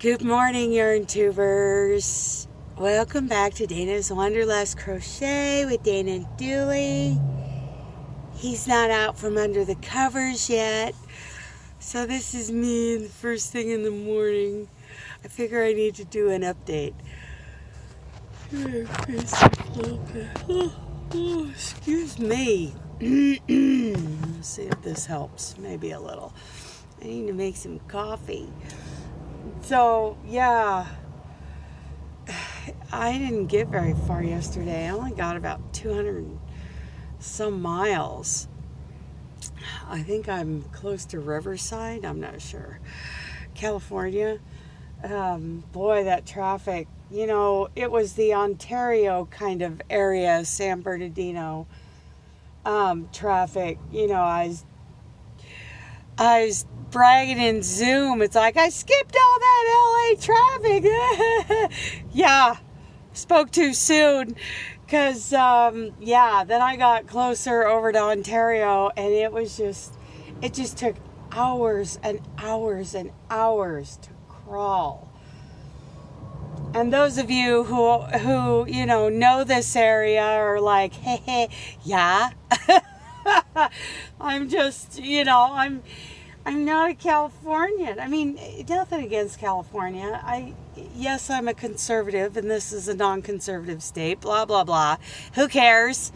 Good morning, yarn tubers. Welcome back to Dana's Wanderlust Crochet with Dana and Dooley. He's not out from under the covers yet, so this is me the first thing in the morning. I figure I need to do an update. Excuse me. Let's see if this helps. Maybe a little. I need to make some coffee. So, yeah, I didn't get very far yesterday. I only got about 200 some miles. I think I'm close to Riverside. I'm not sure. California. Boy, that traffic. You know, it was the Ontario kind of area, San Bernardino traffic. You know, I was bragging in Zoom. It's like, I skipped all that LA traffic. Yeah, spoke too soon. Because, then I got closer over to Ontario, and it just took hours and hours and hours to crawl. And those of you who know this area are like, hey, yeah. I'm just, I'm not a Californian. I mean, nothing against California. Yes, I'm a conservative, and this is a non-conservative state, blah, blah, blah. Who cares?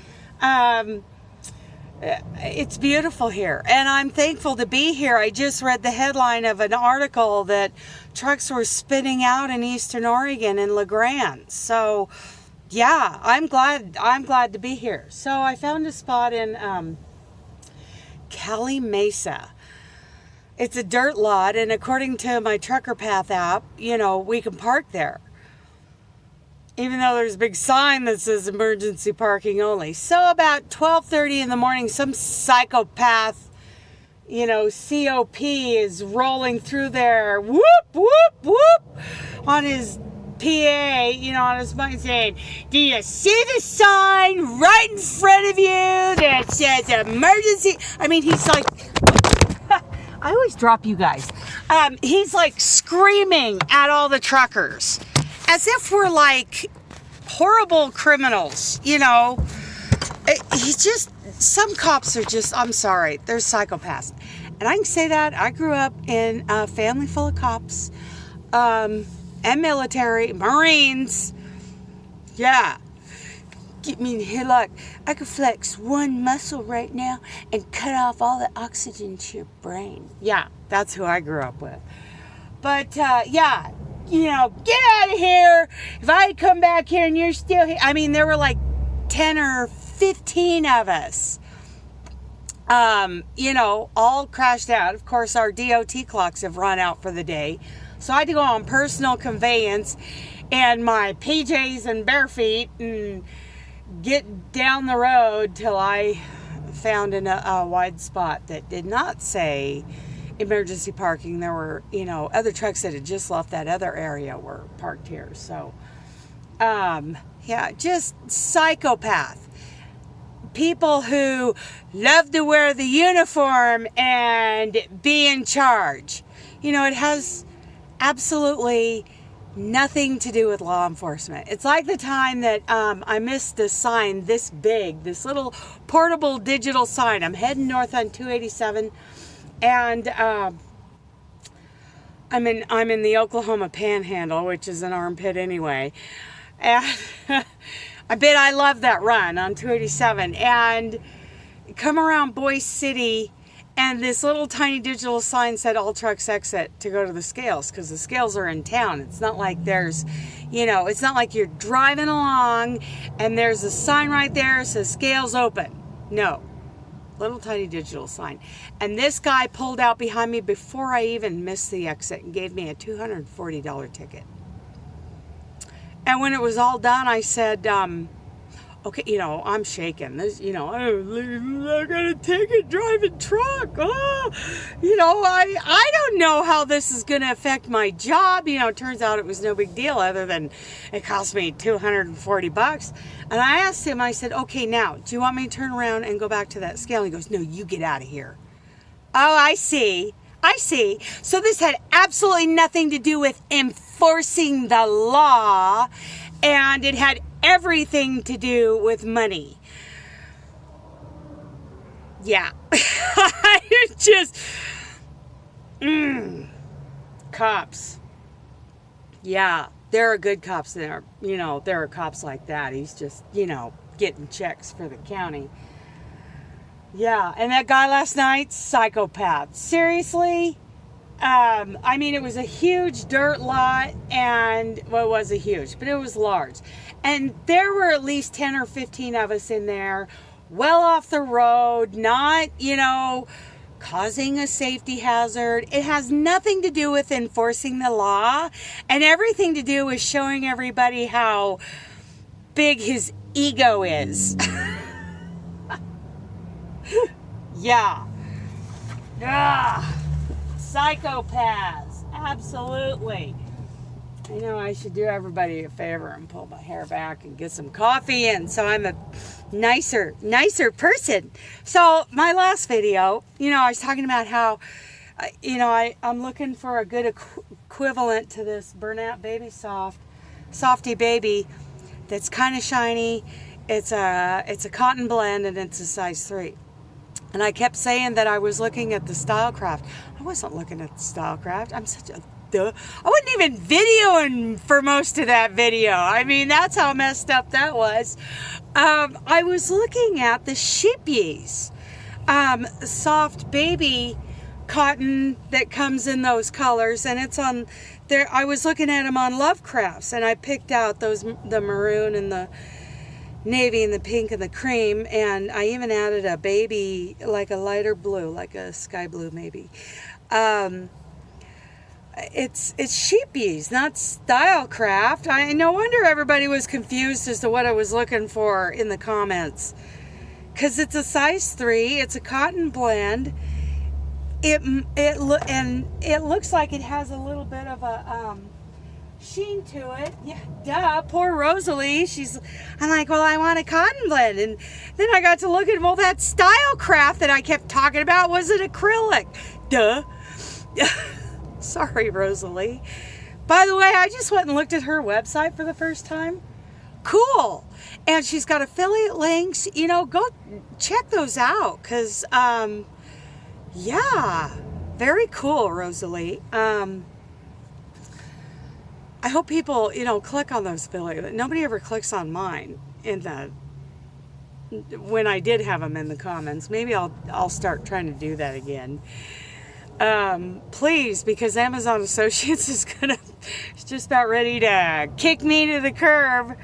It's beautiful here, and I'm thankful to be here. I just read the headline of an article that trucks were spinning out in Eastern Oregon in La Grande. So, yeah, I'm glad to be here. So I found a spot in Cali Mesa. It's a dirt lot, and according to my Trucker Path app, we can park there. Even though there's a big sign that says emergency parking only. So about 12:30 in the morning, some psychopath, COP is rolling through there, whoop, whoop, whoop, on his PA, on his mic saying, do you see the sign right in front of you that says emergency? I mean, he's like, I always drop you guys. He's like screaming at all the truckers as if we're like horrible criminals, He's just, some cops are just, I'm sorry, they're psychopaths. And I can say that. I grew up in a family full of cops, and military, Marines. Yeah. Hey, look, I could flex one muscle right now and cut off all the oxygen to your brain. Yeah, that's who I grew up with. But, get out of here. If I had come back here and you're still here. I mean, there were like 10 or 15 of us. All crashed out. Of course, our DOT clocks have run out for the day. So I had to go on personal conveyance and my PJs and bare feet and get down the road till I found a wide spot that did not say emergency parking. There were, other trucks that had just left that other area were parked here. So, just psychopath. People who love to wear the uniform and be in charge. It has absolutely nothing to do with law enforcement. It's like the time that I missed this sign this big, this little portable digital sign. I'm heading north on 287, and I'm in the Oklahoma Panhandle, which is an armpit anyway. And I bet I love that run on 287. And come around Boise City, and this little tiny digital sign said all trucks exit to go to the scales, because the scales are in town. It's not like there's, it's not like you're driving along and there's a sign right there that says scales open. No. Little tiny digital sign. And this guy pulled out behind me before I even missed the exit and gave me a $240 ticket. And when it was all done, I said, okay, I'm shaking. This, I got a ticket driving truck. Oh, I don't know how this is going to affect my job. It turns out it was no big deal other than it cost me $240. And I asked him, I said, okay, now, do you want me to turn around and go back to that scale? And he goes, no, you get out of here. Oh, I see. I see. So this had absolutely nothing to do with enforcing the law, and it had everything to do with money. Yeah. I just... Cops. Yeah, there are good cops there. You know, there are cops like that. He's just, you know, getting checks for the county. Yeah, and that guy last night, psychopath. Seriously? I mean, it was a huge dirt lot, and, well, it wasn't huge, but it was large. And there were at least 10 or 15 of us in there, well off the road, not, you know, causing a safety hazard. It has nothing to do with enforcing the law, and everything to do with showing everybody how big his ego is. Yeah. Psychopaths. Absolutely. I know I should do everybody a favor and pull my hair back and get some coffee in so I'm a nicer person. So my last video, you know, I was talking about how, you know, I'm looking for a good equivalent to this Bernat Baby Softy Baby that's kind of shiny. It's a cotton blend, and it's a size 3. And I kept saying that I was looking at the Stylecraft. I wasn't looking at the Stylecraft. I'm such a duh. I wasn't even videoing for most of that video. I mean, that's how messed up that was. I was looking at the Shippies soft baby cotton that comes in those colors, and it's on there. I was looking at them on Lovecrafts, and I picked out the maroon and the navy and the pink and the cream, and I even added a baby, like a lighter blue, like a sky blue maybe. It's Sheepies, not Stylecraft. No wonder everybody was confused as to what I was looking for in the comments, because it's a size 3. It's a cotton blend. It looks like it has a little bit of a sheen to it. Yeah, duh. Poor Rosalie. I'm like, well, I want a cotton blend, and then I got to look at, well, that Stylecraft that I kept talking about was an acrylic. Duh. Sorry, Rosalie. By the way, I just went and looked at her website for the first time. Cool. And she's got affiliate links. You know, go check those out, because yeah, very cool, Rosalie. I hope people, you know, click on those affiliate. Nobody ever clicks on mine when I did have them in the comments. Maybe I'll start trying to do that again. Please, because Amazon Associates is just about ready to kick me to the curb.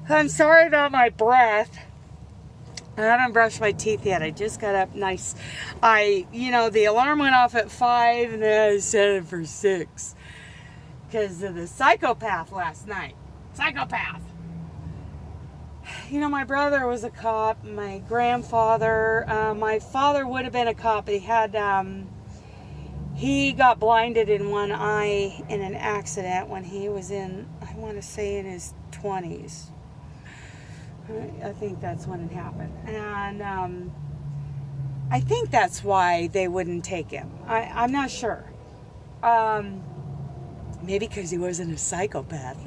I'm sorry about my breath. I haven't brushed my teeth yet. I just got up nice. The alarm went off at 5, and then I set it for 6. Because of the psychopath last night. Psychopath. You know, my brother was a cop. My grandfather, my father would have been a cop. But he got blinded in one eye in an accident when he was in his 20s. I think that's when it happened. And I think that's why they wouldn't take him. I'm not sure. Maybe because he wasn't a psychopath.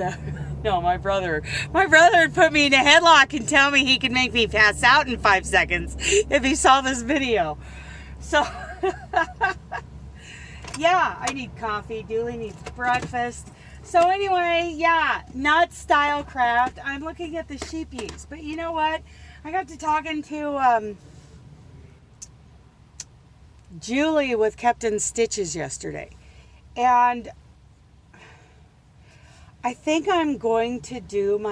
No, my brother would put me in a headlock and tell me he could make me pass out in 5 seconds if he saw this video. So, yeah, I need coffee. Dooley needs breakfast. So anyway, yeah, not Stylecraft. I'm looking at the Sheepies. But you know what? I got to talking to Julie with Captain Stitches yesterday. And I think I'm going to do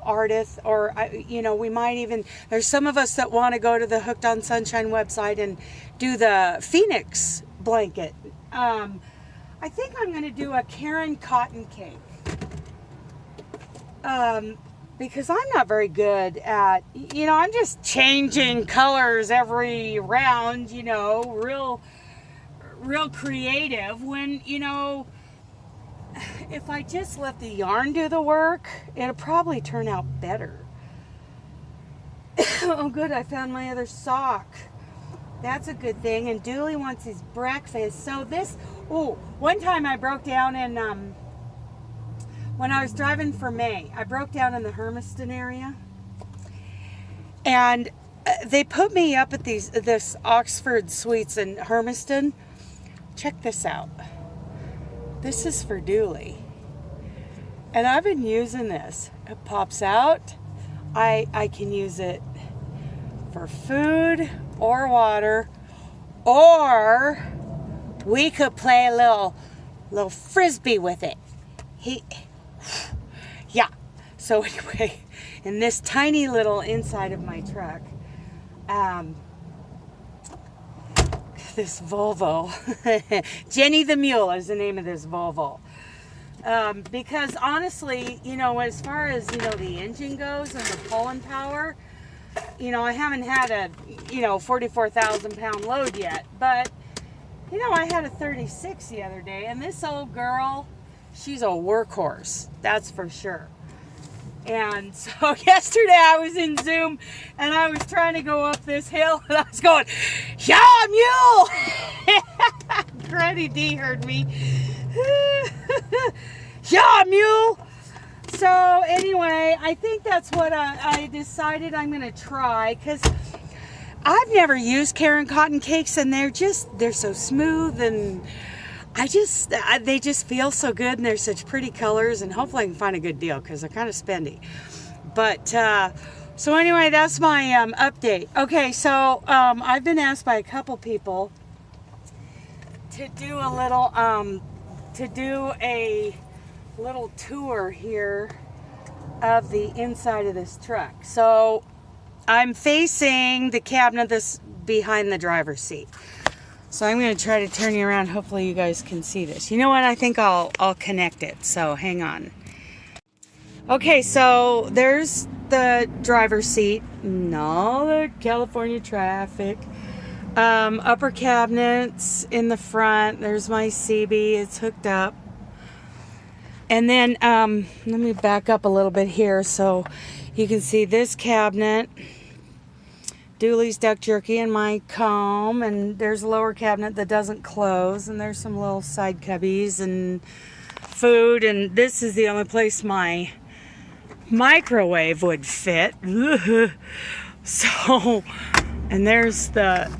artist, or, we might even, there's some of us that want to go to the Hooked on Sunshine website and do the Phoenix blanket. I think I'm going to do a Karen cotton cake. Because I'm not very good at, I'm just changing colors every round, real creative when, if I just let the yarn do the work, it'll probably turn out better. Oh, good, I found my other sock. That's a good thing. And Dooley wants his breakfast. So this, one time I broke down in, when I was driving for May, I broke down in the Hermiston area. And they put me up at this Oxford Suites in Hermiston. Check this out. This is for Dooley. And I've been using this. It pops out. I can use it for food or water, or we could play a little frisbee with it. Yeah. So anyway, in this tiny little inside of my truck, this Volvo, Jenny the Mule is the name of this Volvo. Because honestly, as far as, the engine goes and the pulling power, I haven't had a, 44,000 pound load yet, but, I had a 36 the other day, and this old girl, she's a workhorse, that's for sure. And so yesterday I was in Zoom and I was trying to go up this hill and I was going, yeah, mule! Granny D heard me. Yeah, mule! So anyway, I think that's what I decided I'm going to try, because I've never used Karen cotton cakes, and they're so smooth, and they just feel so good, and they're such pretty colors, and hopefully I can find a good deal because they're kind of spendy. But so anyway, that's my update. Okay, so I've been asked by a couple people to do a little tour here of the inside of this truck. So I'm facing the cabinet that's behind the driver's seat. So I'm going to try to turn you around. Hopefully you guys can see this. You know what? I think I'll connect it. So hang on. Okay, so there's the driver's seat. No, the California traffic. Upper cabinets in the front. There's my CB. It's hooked up. And then let me back up a little bit here so you can see this cabinet. Dooley's duck jerky and my comb, and there's a lower cabinet that doesn't close, and there's some little side cubbies and food, and this is the only place my microwave would fit. So, and there's the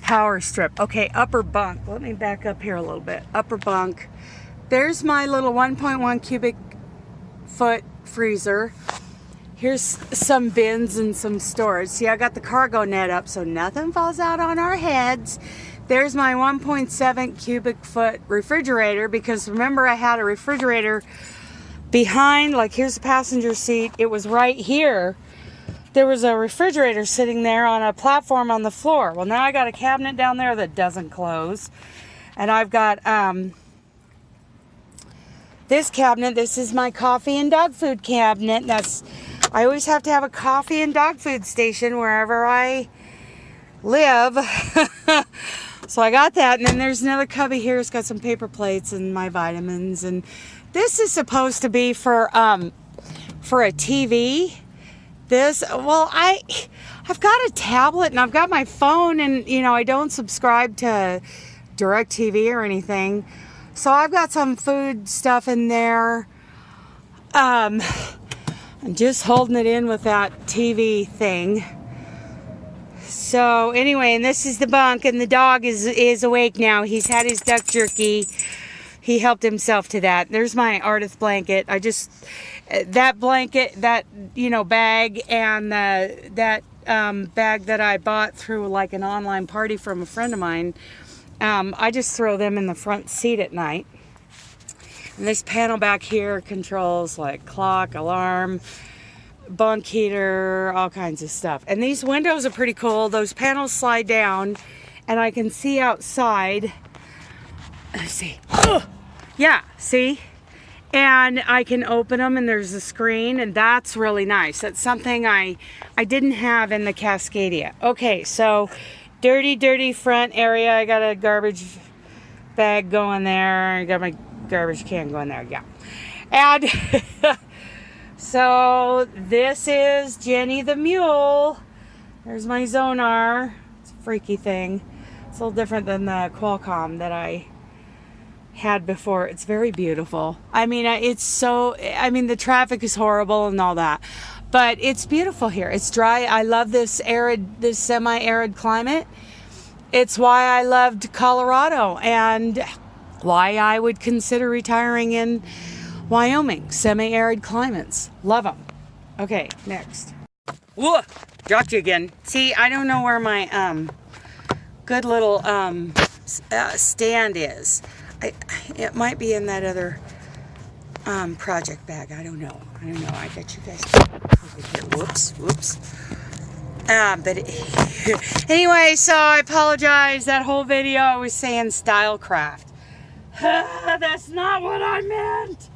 power strip. Okay, upper bunk. Let me back up here a little bit. Upper bunk. There's my little 1.1 cubic foot freezer. Here's some bins and some storage. See, I got the cargo net up so nothing falls out on our heads. There's my 1.7 cubic foot refrigerator, because remember I had a refrigerator behind, like here's the passenger seat. It was right here. There was a refrigerator sitting there on a platform on the floor. Well, now I got a cabinet down there that doesn't close. And I've got this cabinet. This is my coffee and dog food cabinet. I always have to have a coffee and dog food station wherever I live. So I got that. And then there's another cubby here. It's got some paper plates and my vitamins. And this is supposed to be for a TV. I've got a tablet and I've got my phone, and I don't subscribe to DirecTV or anything. So I've got some food stuff in there. I'm just holding it in with that TV thing. So anyway, and this is the bunk, and the dog is awake now. He's had his duck jerky. He helped himself to that. There's my Artist blanket. That blanket, that bag, and that bag that I bought through like an online party from a friend of mine. I just throw them in the front seat at night. And this panel back here controls like clock, alarm, bunk heater, all kinds of stuff. And these windows are pretty cool. Those panels slide down and I can see outside. Let's see. Oh, yeah, see? And I can open them and there's a screen, and that's really nice. That's something I didn't have in the Cascadia. Okay, so dirty front area. I got a garbage bag going there. I got my garbage can going there, yeah. And so this is Jenny the Mule. There's my Zonar. It's a freaky thing. It's a little different than the Qualcomm that I had before. It's very beautiful. I mean, the traffic is horrible and all that, but it's beautiful here. It's dry. I love this semi-arid climate. It's why I loved Colorado and why I would consider retiring in Wyoming. Semi-arid climates. Love them. Okay, next. Whoa! Dropped you again. See, I don't know where my good little stand is. It might be in that other project bag. I don't know. I bet you guys. Whoops. But anyway, so I apologize. That whole video I was saying Stylecraft. That's not what I meant.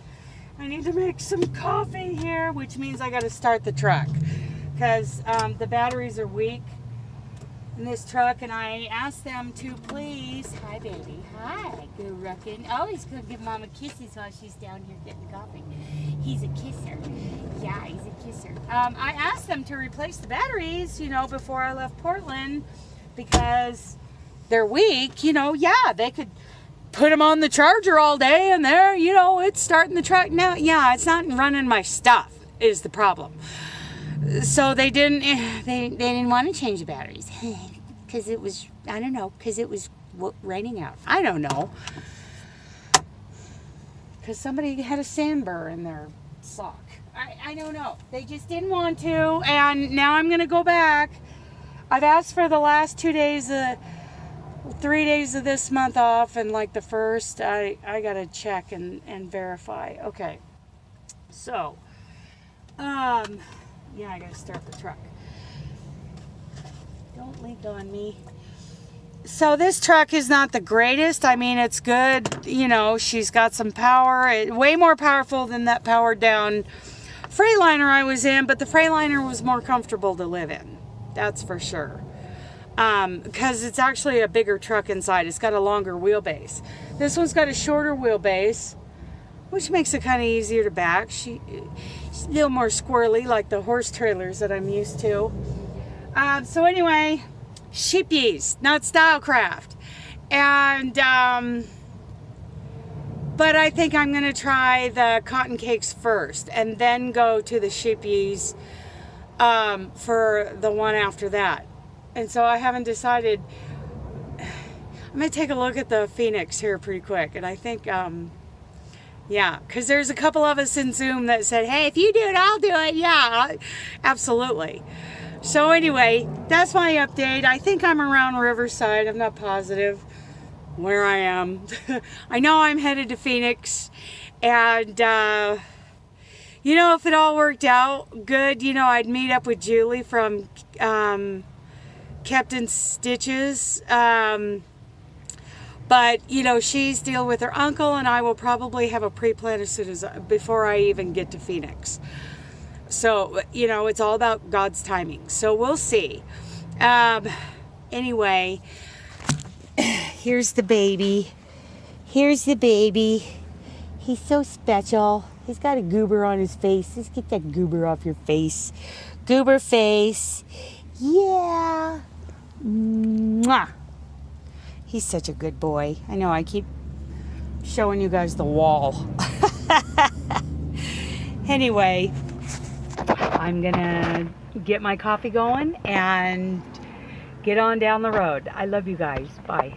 I need to make some coffee here, which means I got to start the truck because the batteries are weak in this truck, and I asked them to please. Hi, baby. Hi, good looking. Oh, he's gonna give Mama kisses while she's down here getting coffee. He's a kisser. Yeah, he's a kisser. I asked them to replace the batteries, before I left Portland because they're weak. Yeah, they could put them on the charger all day and there, it's starting the truck. Now, yeah, it's not running my stuff is the problem. So they didn't want to change the batteries because it was, I don't know, because it was raining out. I don't know. Because somebody had a sandburr in their sock. I don't know. They just didn't want to, and now I'm going to go back. I've asked for the last 2 days, 3 days of this month off, and like the first, I got to check and verify. Okay. So, yeah, I gotta start the truck. Don't leak on me. So this truck is not the greatest. I mean, it's good. She's got some power. Way more powerful than that powered down Freightliner I was in, but the Freightliner was more comfortable to live in. That's for sure. Because it's actually a bigger truck inside. It's got a longer wheelbase. This one's got a shorter wheelbase, which makes it kind of easier to back. She's a little more squirrely, like the horse trailers that I'm used to. So anyway, sheepies, not Stylecraft. And, but I think I'm going to try the cotton cakes first and then go to the sheepies for the one after that. And so I haven't decided. I'm going to take a look at the Phoenix here pretty quick. And I think, yeah, because there's a couple of us in Zoom that said, hey, if you do it, I'll do it. Yeah, absolutely. So anyway, that's my update. I think I'm around Riverside. I'm not positive where I am. I know I'm headed to Phoenix. And, if it all worked out good, I'd meet up with Julie from Captain Stitches. But, she's dealing with her uncle, and I will probably have a pre-plan as soon as before I even get to Phoenix. So, it's all about God's timing. So we'll see. Anyway, here's the baby. He's so special. He's got a goober on his face. Let's get that goober off your face. Goober face. Yeah. Mwah. He's such a good boy. I know I keep showing you guys the wall. Anyway, I'm gonna get my coffee going and get on down the road. I love you guys. Bye.